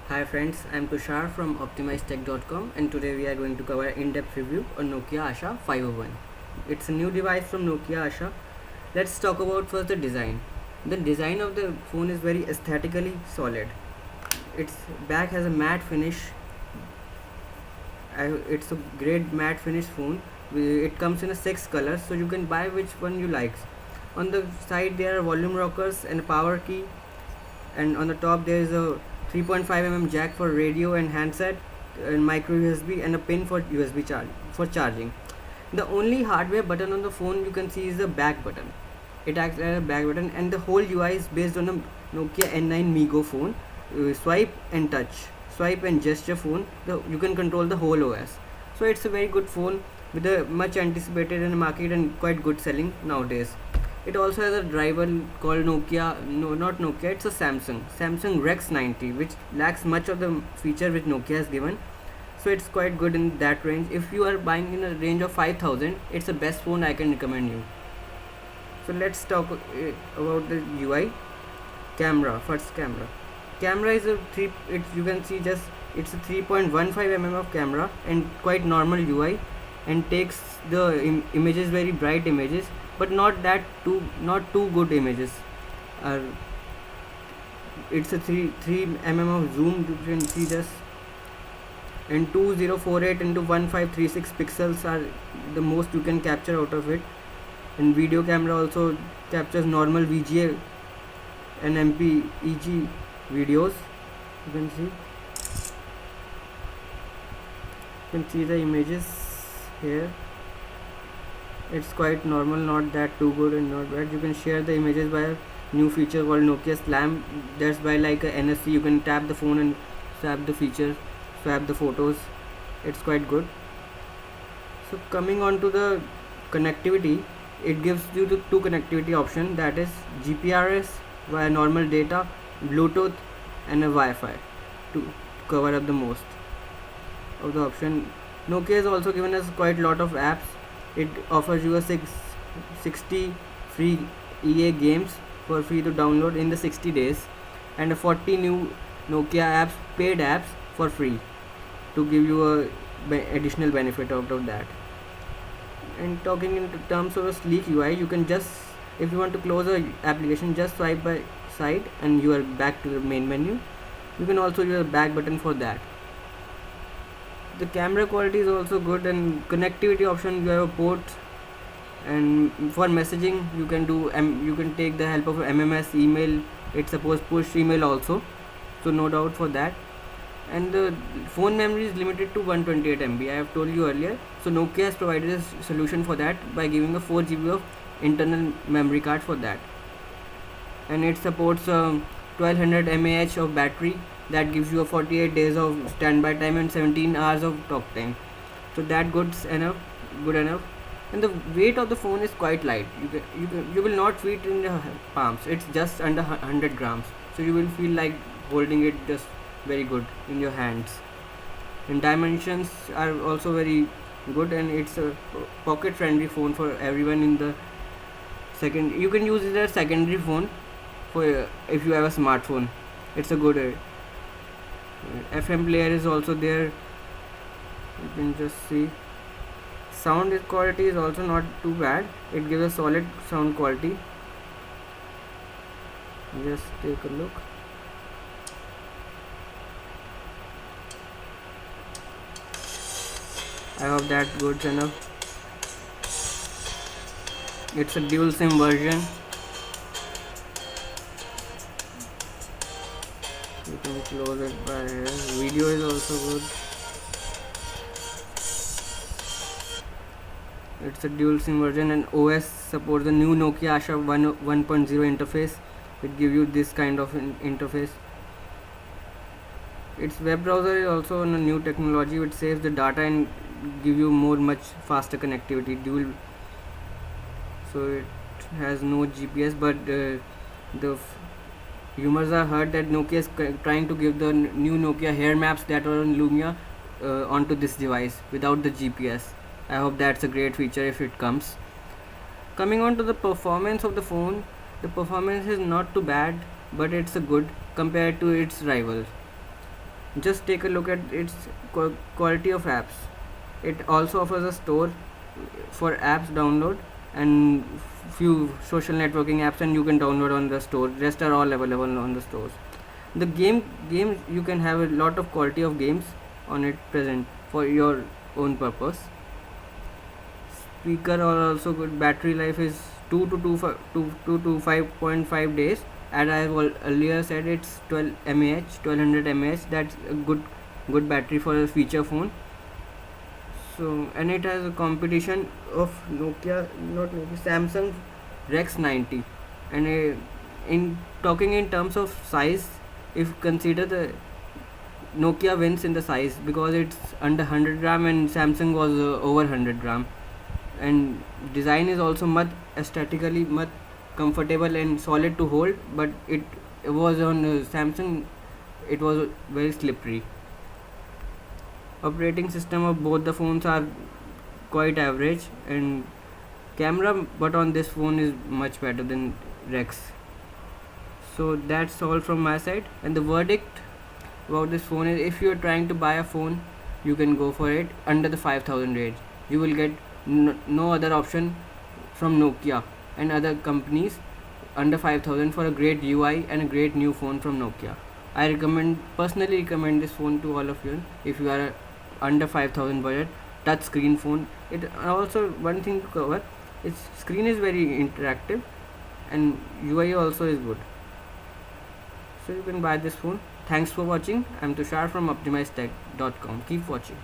Hi friends, I'm Tushar from OptimizeTech.com and today we are going to cover in-depth review on Nokia Asha 501. It's a new device from Nokia Asha. Let's talk about first the design. The design of the phone is very aesthetically solid. Its back has a matte finish. It's a great matte finish phone. It comes in a 6 colors, so you can buy which one you like. On the side there are volume rockers and a power key, and on the top there is a 3.5 mm jack for radio and handset, and micro USB and a pin for USB charging. The only hardware button on the phone you can see is the back button. It acts as a back button, and the whole UI is based on a Nokia N9 Migo phone. Swipe and touch, swipe and gesture phone. You can control the whole OS. So it's a very good phone with a much anticipated in the market and quite good selling nowadays. It also has a rival called Nokia, no, not Nokia, it's a Samsung Rex 90, which lacks much of the feature which Nokia has given. So it's quite good in that range. If you are buying in a range of 5000, it's the best phone I can recommend you. So let's talk about the UI. Camera is a three. It's, you can see just it's a 3.15 mm of camera and quite normal UI, and takes the images, very bright images, but not too good images. Uh, it's a 3 mm of zoom. You can see just, and 2048 into 1536 pixels are the most you can capture out of it. And video camera also captures normal VGA and MPEG videos. You can see the images here. It's quite normal, not that too good and not bad. You can share the images by a new feature called Nokia Slam. That's by like a NFC. You can tap the phone and swap the features, swap the photos. It's quite good. So coming on to the connectivity, it gives you the two connectivity option, that is GPRS via normal data, Bluetooth, and a Wi-Fi to cover up the most of the option. Nokia has also given us quite a lot of apps. It offers you a 60 free EA games for free to download in the 60 days, and a 40 new Nokia apps, paid apps for free, to give you a additional benefit out of that. And talking in terms of a sleek UI, you can just, if you want to close a application, just swipe by side and you are back to the main menu. You can also use a back button for that. The camera quality is also good, and connectivity option, you have a port, and for messaging you can do you can take the help of MMS email. It's supposed push email also, so no doubt for that. And the phone memory is limited to 128 MB, I have told you earlier. So Nokia has provided a solution for that by giving a 4 GB of internal memory card for that. And it supports 1200 mAh of battery, that gives you a 48 days of standby time and 17 hours of talk time. So that good enough. And the weight of the phone is quite light. You will not feel it in your palms. It's just under 100 grams. So you will feel like holding it just very good in your hands. And dimensions are also very good, and it's a pocket friendly phone for everyone. In the second, you can use it as secondary phone for if you have a smartphone. It's a good FM player is also there. You can just see. Sound quality is also not too bad. It gives a solid sound quality. Just take a look. I hope that good enough. It's a dual SIM version. You can close it by here. Video is also good. It's a dual SIM version, and OS supports the new Nokia Asha 1.0 interface. It gives you this kind of interface. Its web browser is also on a new technology which saves the data and give you much faster connectivity. So it has no GPS, but the rumors are heard that Nokia is trying to give the new Nokia hair maps that are on Lumia onto this device without the GPS. I hope that's a great feature if it comes. Coming on to the performance of the phone, the performance is not too bad, but it's a good compared to its rivals. Just take a look at its quality of apps. It also offers a store for apps download and few social networking apps, and you can download on the store. Rest are all available on the stores. The games you can have a lot of quality of games on it present for your own purpose. Speaker are also good. Battery life is 2 to 5.5 days. As I have earlier said, it's 1200 mAh. That's a good battery for a feature phone. So, and it has a competition of Samsung Rex 90. And in talking in terms of size, if consider the Nokia wins in the size because it's under 100 gram and Samsung was over 100 gram. And design is also much aesthetically much comfortable and solid to hold, but it was on Samsung, it was very slippery. Operating system of both the phones are quite average, and camera but on this phone is much better than Rex. So that's all from my side, and the verdict about this phone is, if you are trying to buy a phone, you can go for it under the 5000 range. You will get no other option from Nokia and other companies under 5000 for a great UI and a great new phone from Nokia. I personally recommend this phone to all of you if you are under 5000 budget. Touch screen phone. It also, one thing to cover, its screen is very interactive and UI also is good. So you can buy this phone. Thanks for watching. I'm Tushar from optimizedtech.com. Keep watching.